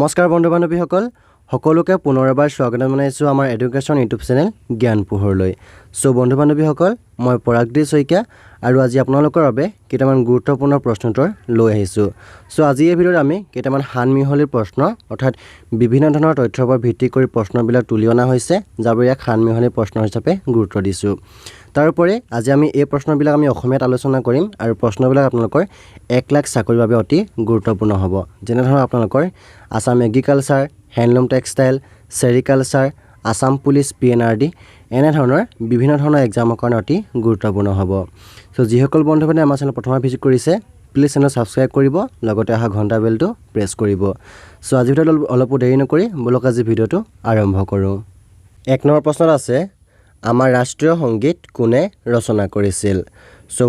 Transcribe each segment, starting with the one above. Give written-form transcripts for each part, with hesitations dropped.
নমস্কাৰ বন্ধু বান্ধৱীসকল সকলোকে পুনৰ এবাৰ স্বাগতম জনাইছোঁ আমাৰ এডুকেশ্যন ইউটিউব চেনেল জ্ঞান পোহৰলৈ। বন্ধু বান্ধৱীসকল মই পৰাগজ্যোতি শইকীয়া আৰু আজি আপোনালোকৰ বাবে কেইটামান গুৰুত্বপূৰ্ণ প্ৰশ্ন উত্তৰ লৈ আহিছোঁ। আজি এই ভিডিঅ'ত আমি কেইটামান সানমিহলিৰ প্ৰশ্ন অৰ্থাৎ বিভিন্ন ধৰণৰ তথ্যৰ ওপৰত ভিত্তি কৰি প্ৰশ্নবিলাক তুলি অনা হৈছে, যাৰ ইয়াক সানমিহলি প্ৰশ্ন হিচাপে গুৰুত্ব দিছোঁ। তাৰোপৰি আজি আমি এই প্ৰশ্নবিলাক আমি অসমীয়াত আলোচনা কৰিম আৰু প্ৰশ্নবিলাক আপোনালোকৰ 1 লাখ চাকৰিৰ বাবে অতি গুৰুত্বপূৰ্ণ হ'ব। যেনেধৰণৰ আপোনালোকৰ Assam agriculture, handloom textile, sericulture, Assam police PNRD এনেধৰণৰ বিভিন্ন ধৰণৰ এক্সামৰ কাৰণে অতি গুৰুত্বপূৰ্ণ হ'ব। যিসকল বন্ধু বান্ধৱে আমাৰ চেনেল প্ৰথমবাৰ ভিজিট কৰিছে প্লিজ চেনেল ছাবস্ক্ৰাইব কৰিব, লগতে অহা ঘণ্টা বেলটো প্ৰেছ কৰিব। আজি ভিডিঅ'ত অলপো দেৰি নকৰি বলক আজি ভিডিঅ'টো আৰম্ভ কৰোঁ। 1 নম্বৰ প্ৰশ্নত আছে, আমাৰ ৰাষ্ট্ৰীয় সংগীত কোনে ৰচনা কৰিছিল?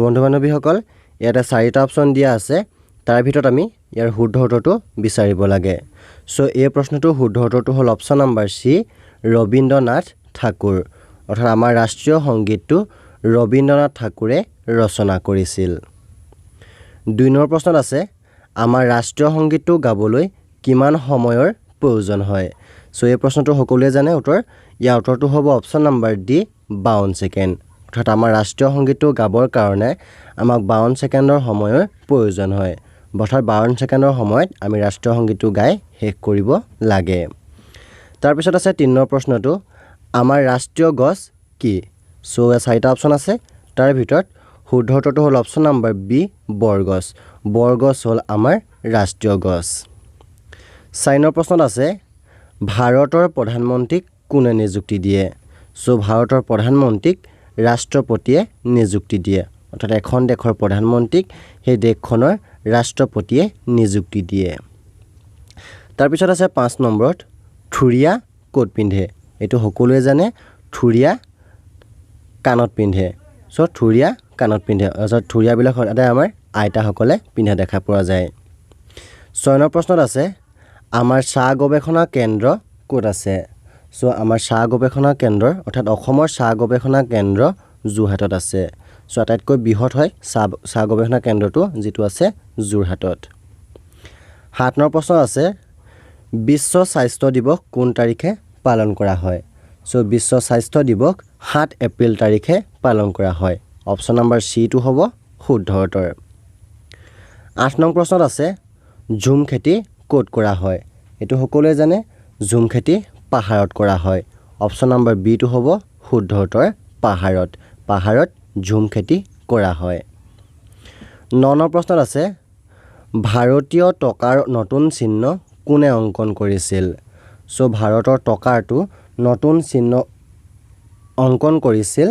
বন্ধু বান্ধৱীসকল ইয়াতে 4টা অপশ্যন দিয়া আছে, তাৰ ভিতৰত আমি ইয়াৰ শুদ্ধ উত্তৰটো বিচাৰিব লাগে। এই প্ৰশ্নটোৰ শুদ্ধ উত্তৰটো হ'ল option number C, Rabindranath Thakur. অৰ্থাৎ আমাৰ ৰাষ্ট্ৰীয় সংগীতটো ৰবীন্দ্ৰনাথ ঠাকুৰে ৰচনা কৰিছিল। 2 নম্বৰ প্ৰশ্নত আছে, আমাৰ ৰাষ্ট্ৰীয় সংগীতটো গাবলৈ কিমান সময়ৰ প্ৰয়োজন হয়? এই প্ৰশ্নটো সকলোৱে জানে উত্তৰ। ইয়াৰ উত্তৰটো হ'ব অপশ্যন নম্বৰ D, 52 ছেকেণ্ড। অৰ্থাৎ আমাৰ ৰাষ্ট্ৰীয় সংগীতটো গাবৰ কাৰণে আমাক 52 ছেকেণ্ডৰ সময়ৰ প্ৰয়োজন হয়। অৰ্থাৎ 52 ছেকেণ্ডৰ সময়ত আমি ৰাষ্ট্ৰীয় সংগীতটো গাই শেষ কৰিব লাগে। তাৰপিছত আছে 3 নম্বৰ প্ৰশ্নটো, আমাৰ ৰাষ্ট্ৰীয় গছ কি? 4টা অপশ্যন আছে, তাৰ ভিতৰত শুদ্ধ উত্তৰটো হ'ল অপশ্যন নম্বৰ B, বৰগছ। বৰগছ হ'ল আমাৰ ৰাষ্ট্ৰীয় গছ। 4 নম্বৰ প্ৰশ্নত আছে, ভাৰতৰ প্ৰধানমন্ত্ৰীক কোনে নিযুক্তি দিয়ে? ভাৰতৰ প্ৰধানমন্ত্ৰীক ৰাষ্ট্ৰপতিয়ে নিযুক্তি দিয়ে। অৰ্থাৎ এখন দেশৰ প্ৰধানমন্ত্ৰীক সেই দেশখনৰ ৰাষ্ট্ৰপতিয়ে নিযুক্তি দিয়ে। তাৰপিছত আছে 5 নম্বৰত, থুৰীয়া ক'ত পিন্ধে? এইটো সকলোৱে জানে, থুৰীয়া কাণত পিন্ধে। থুৰীয়া কাণত পিন্ধে। অৰ্থাৎ থুৰীয়াবিলাক সদায় আমাৰ আইতাসকলে পিন্ধা দেখা পোৱা যায়। 6 নম্বৰ প্ৰশ্নত আছে, আমাৰ চাহ গৱেষণা কেন্দ্ৰ ক'ত আছে? আমাৰ চাহ গৱেষণা কেন্দ্ৰ অৰ্থাৎ অসমৰ চাহ গৱেষণা কেন্দ্ৰ যোৰহাটত আছে। আটাইতকৈ বৃহৎ হয় চাহ গৱেষণা কেন্দ্ৰটো, যিটো আছে যোৰহাটত। 7 নম্বৰ প্ৰশ্ন আছে, বিশ্ব স্বাস্থ্য দিৱস কোন তাৰিখে পালন কৰা হয়? বিশ্ব স্বাস্থ্য দিৱস 7 এপ্ৰিল তাৰিখে পালন কৰা হয়। অপশ্যন নম্বৰ Cটো হ'ব শুদ্ধ উত্তৰ। 8 নং প্ৰশ্নত আছে, ঝুম খেতি ক'ত কৰা হয়? এইটো সকলোৱে জানে, ঝুম খেতি পাহাৰত কৰা হয়। অপশ্যন নম্বৰ Bটো হ'ব শুদ্ধ উত্তৰ, পাহাৰত। পাহাৰত ঝুম খেতি কৰা হয়। 9 নম্বৰ প্ৰশ্নত আছে, ভাৰতীয় টকাৰ নতুন চিহ্ন কোনে অংকন কৰিছিল? ভাৰতৰ টকাৰটো নতুন চিহ্ন অংকন কৰিছিল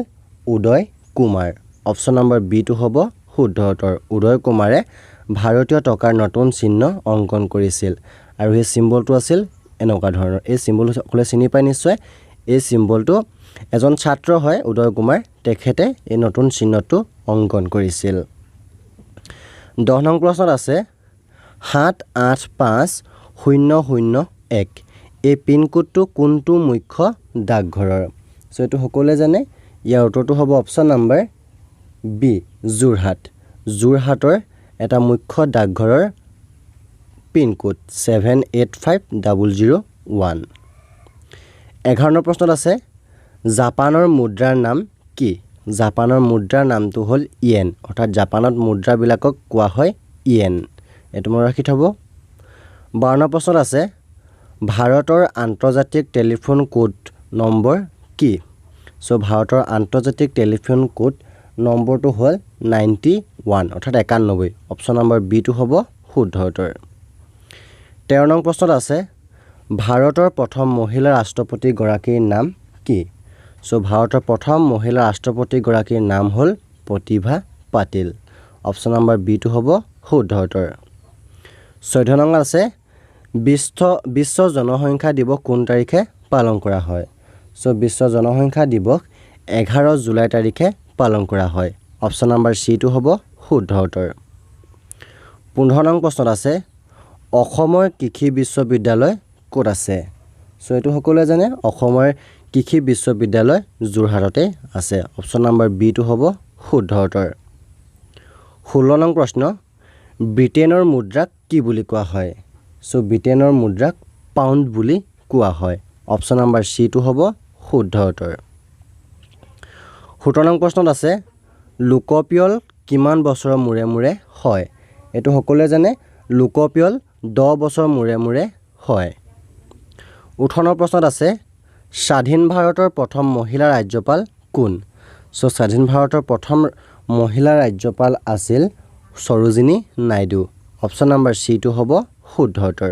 উদয় কুমাৰ। অপশ্যন নম্বৰ Bটো হ'ব শুদ্ধ উত্তৰ। উদয় কুমাৰে ভাৰতীয় টকাৰ নতুন চিহ্ন অংকন কৰিছিল আৰু সেই চিম্বলটো আছিল এনেকুৱা ধৰণৰ। এই চিম্বল সকলোৱে চিনি পায় নিশ্চয়। এই চিম্বলটো এজন ছাত্ৰ হয় উদয় কুমাৰ, তেখেতে এই নতুন চিহ্নটো অংকন কৰিছিল। 10 নং প্ৰশ্নত আছে, 785001 এই পিনক'ডটো কোনটো মুখ্য ডাকঘৰৰ? এইটো সকলোৱে জানে, ইয়াৰ উত্তৰটো হ'ব অপশ্যন নম্বৰ B, যোৰহাট। যোৰহাটৰ এটা মুখ্য ডাকঘৰৰ পিনক'ড 785001। 11 নম্বৰ প্ৰশ্নত আছে, জাপানৰ মুদ্ৰাৰ নাম কি? জাপানৰ মুদ্ৰাৰ নামটো হ'ল ইয়েন। অৰ্থাৎ জাপানত মুদ্ৰাবিলাকক কোৱা হয় ইয়েন। এইটো মনত ৰাখি থ'ব। 12 নম্বৰ প্ৰশ্নত আছে, ভাৰতৰ আন্তৰ্জাতিক টেলিফোন কোড নম্বৰ কি? ভাৰতৰ আন্তৰ্জাতিক টেলিফোন কোড নম্বৰটো হ'ল 91 অৰ্থাৎ 91। অপশ্যন নম্বৰ Bটো হ'ব শুদ্ধ উত্তৰ। 13 নং প্ৰশ্নত আছে, ভাৰতৰ প্ৰথম মহিলা ৰাষ্ট্ৰপতিগৰাকীৰ নাম কি? ভাৰতৰ প্ৰথম মহিলা ৰাষ্ট্ৰপতিগৰাকীৰ নাম হ'ল প্ৰতিভা পাটিল। অপশ্যন নম্বৰ Bটো হ'ব শুদ্ধ উত্তৰ। 14 নং আছে, বিশ্ব জনসংখ্যা দিৱস কোন তাৰিখে পালন কৰা হয়? বিশ্ব জনসংখ্যা দিৱস 11 জুলাই তাৰিখে পালন কৰা হয়। অপশ্যন নম্বৰ Cটো হ'ব শুদ্ধ উত্তৰ। 15 নং প্ৰশ্নত আছে, অসমৰ কৃষি বিশ্ববিদ্যালয় ক'ত আছে? এইটো সকলোৱে জানে, অসমৰ কৃষি বিশ্ববিদ্যালয় যোৰহাটতে আছে। অপশ্যন নম্বৰ Bটো হ'ব শুদ্ধ উত্তৰ। 16 নং প্ৰশ্ন, ব্ৰিটেইনৰ মুদ্ৰাক কি বুলি কোৱা হয়? ব্ৰিটেইনৰ মুদ্ৰাক পাউণ্ড বুলি কোৱা হয় অপশ্যন নম্বৰ চিটো হ'ব শুদ্ধ উত্তৰ 17 নং প্ৰশ্নত আছে লোকপিয়ল কিমান বছৰৰ মূৰে মূৰে হয় এইটো সকলোৱে জানে লোকপিয়ল 10 বছৰ মূৰে মূৰে হয় 18 প্ৰশ্নত আছে স্বাধীন ভাৰতৰ প্ৰথম মহিলা ৰাজ্যপাল কোন সো স্বাধীন ভাৰতৰ প্ৰথম মহিলা ৰাজ্যপাল আছিল সৰোজিনী নাইডু অপশ্যন নম্বৰ চিটো হ'ব শুদ্ধ উত্তৰ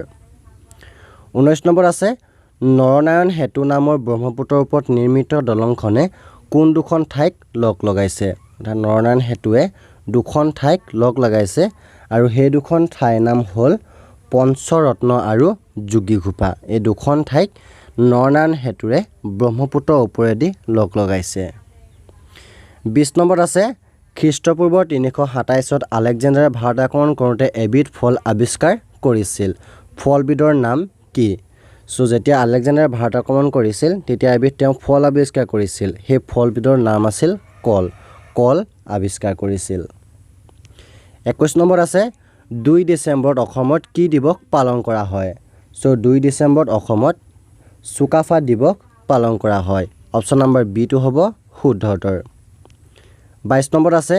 19 নম্বৰ আছে নৰনাৰায়ণ সেতু নামৰ ব্ৰহ্মপুত্ৰৰ ওপৰত নিৰ্মিত দলংখনে কোন দুখন ঠাইক লগ লগাইছে অৰ্থাৎ নৰনাৰায়ণ সেতুৱে দুখন ঠাইক লগ লগাইছে আৰু সেই দুখন ঠাইৰ নাম হ'ল পঞ্চৰত্ন আৰু যোগীঘোপা এই দুখন ঠাইক নৰনাৰায়ণ সেতুৰে ব্ৰহ্মপুত্ৰৰ ওপৰেদি লগ লগাইছে 20 নম্বৰত আছে খ্ৰীষ্টপূৰ্ব 327ত আলেকজেণ্ডাৰে ভাৰত আক্ৰমণ কৰোঁতে এবিধ ফল আৱিষ্কাৰ কৰিছিল ফলবিধৰ নাম কি সো যেতিয়া আলেকজেণ্ডাৰে ভাৰত আক্ৰমণ কৰিছিল তেতিয়া এবিধ তেওঁ ফল আৱিষ্কাৰ কৰিছিল সেই ফলবিধৰ নাম আছিল কল কল আৱিষ্কাৰ কৰিছিল 21 নম্বৰ আছে 2 ডিচেম্বৰত অসমত কি দিৱস পালন কৰা হয় সো 2 ডিচেম্বৰত অসমত চুকাফা দিৱস পালন কৰা হয় অপশ্যন নম্বৰ বিটো হ'ব শুদ্ধ উত্তৰ 22 নম্বৰত আছে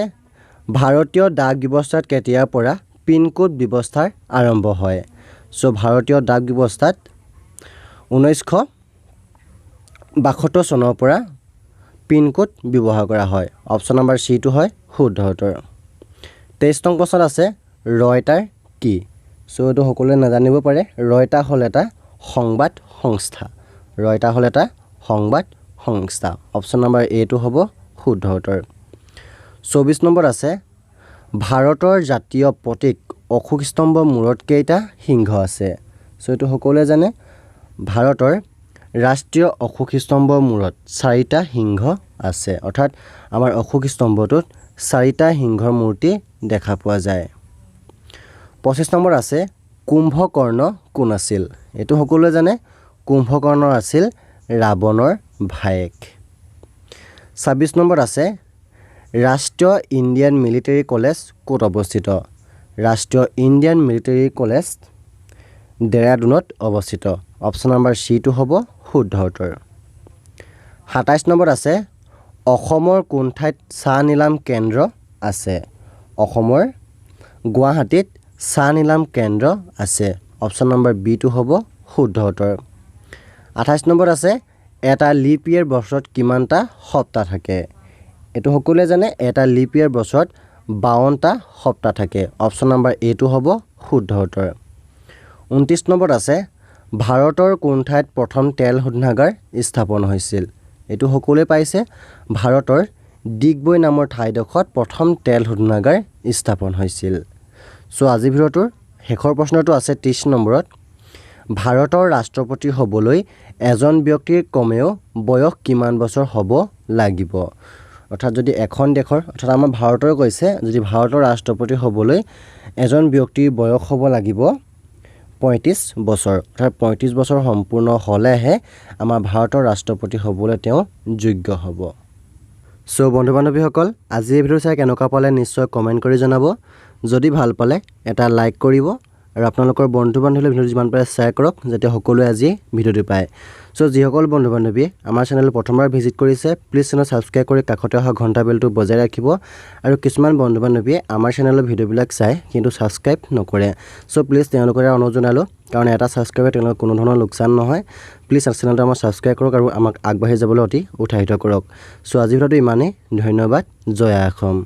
ভাৰতীয় ডাক ব্যৱস্থাত কেতিয়াৰ পৰা পিন কোড ব্যৱস্থাৰ আৰম্ভ হয় সো ভাৰতীয় ডাক ব্যৱস্থাত 1972 চনৰ পৰা পিন কোড ব্যৱহাৰ কৰা হয় অপশ্যন নম্বৰ চিটো হয় শুদ্ধ উত্তৰ 23 নং প্ৰশ্নত আছে ৰয়টাৰ কি সো এইটো সকলোৱে নাজানিব পাৰে ৰয়টাৰ হ'ল এটা সংবাদ সংস্থা ৰয়টাৰ হ'ল এটা সংবাদ সংস্থা অপশ্যন নম্বৰ এটো হ'ব শুদ্ধ উত্তৰ 24 নম্বৰ আছে ভাৰতৰ জাতীয় প্ৰতীক অশোক স্তম্ভৰ মূৰত কেইটা সিংহ আছে সো এইটো সকলোৱে জানে ভাৰতৰ ৰাষ্ট্ৰীয় অশোক স্তম্ভৰ মূৰত 4টা সিংহ আছে অৰ্থাৎ আমাৰ অশোক স্তম্ভটোত 4টা সিংহৰ মূৰ্তি দেখা পোৱা যায় 25 নম্বৰ আছে কুম্ভকৰ্ণ কোন আছিল এইটো সকলোৱে জানে কুম্ভকৰ্ণ আছিল ৰাৱণৰ ভায়েক 26 নম্বৰ আছে ৰাষ্ট্ৰীয় ইণ্ডিয়ান মিলিটাৰী কলেজ ক'ত অৱস্থিত ৰাষ্ট্ৰীয় ইণ্ডিয়ান মিলিটাৰী কলেজ দেৰাদুনত অৱস্থিত অপশ্যন নম্বৰ চিটো হ'ব শুদ্ধ উত্তৰ 27 নম্বৰ আছে অসমৰ কোন ঠাইত চাহ নিলাম কেন্দ্ৰ আছে অসমৰ গুৱাহাটীত চাহ নিলাম কেন্দ্ৰ আছে অপশ্যন নম্বৰ বিটো হ'ব শুদ্ধ উত্তৰ 28 নম্বৰ আছে এটা লিপ ইয়েৰ বছৰত কিমানটা সপ্তাহ থাকে এইটো সকলোৱে জানে এটা লিপ ইয়েৰ বছৰত 52টা সপ্তাহ থাকে অপশ্যন নম্বৰ এটো হ'ব শুদ্ধ উত্তৰ 29 নম্বৰত আছে ভাৰতৰ কোন ঠাইত প্ৰথম তেল শোধনাগাৰ স্থাপন হৈছিল এইটো সকলোৱে পাইছে ভাৰতৰ ডিগবৈ নামৰ ঠাইডোখৰত প্ৰথম তেল শোধনাগাৰ স্থাপন হৈছিল সো আজি ভিডিঅ'টোৰ শেষৰ প্ৰশ্নটো আছে 30 নম্বৰত ভাৰতৰ ৰাষ্ট্ৰপতি হ'বলৈ এজন ব্যক্তিৰ কমেও বয়স কিমান বছৰ হ'ব লাগিব অৰ্থাৎ যদি এখন দেশৰ অৰ্থাৎ আমাৰ ভাৰতৰ কৈছে যদি ভাৰতৰ ৰাষ্ট্ৰপতি হ'বলৈ এজন ব্যক্তিৰ বয়স হ'ব লাগিব 35 বছৰ অৰ্থাৎ 35 বছৰ সম্পূৰ্ণ হ'লেহে আমাৰ ভাৰতৰ ৰাষ্ট্ৰপতি হ'বলৈ তেওঁ যোগ্য হ'ব সো বন্ধু বান্ধৱীসকল আজি এই ভিডিঅ চাই কেনেকুৱা পালে নিশ্চয় কমেণ্ট কৰি জনাব যদি ভাল পালে এটা লাইক কৰিব আৰু আপোনালোকৰ বন্ধু বান্ধৱীলৈ ভিডিঅ যিমান পাৰে শ্বেয়াৰ কৰক যাতে সকলোৱে আজি ভিডিঅ'টো পায় সো যিসকল বন্ধু বান্ধৱীয়ে আমাৰ চেনেল প্ৰথমবাৰ ভিজিট কৰিছে প্লিজ চেনেল ছাবস্ক্ৰাইব কৰি কাষতে অহা ঘণ্টা বেলটো বজাই ৰাখিব আৰু কিছুমান বন্ধু বান্ধৱীয়ে আমাৰ চেনেলৰ ভিডিঅ'বিলাক চাই কিন্তু ছাবস্ক্ৰাইব নকৰে সো প্লিজ তেওঁলোকৰ অনুৰোধ জনালোঁ কাৰণ এটা ছাবস্ক্ৰাইবে তেওঁলোকৰ কোনো ধৰণৰ লোকচান নহয় প্লিজ চেনেলটো আমাৰ ছাবস্ক্ৰাইব কৰক আৰু আমাক আগবাঢ়ি যাবলৈ অতি উৎসাহিত কৰক সো আজি ভিডিঅ'টো ইমানেই ধন্যবাদ জয় অসম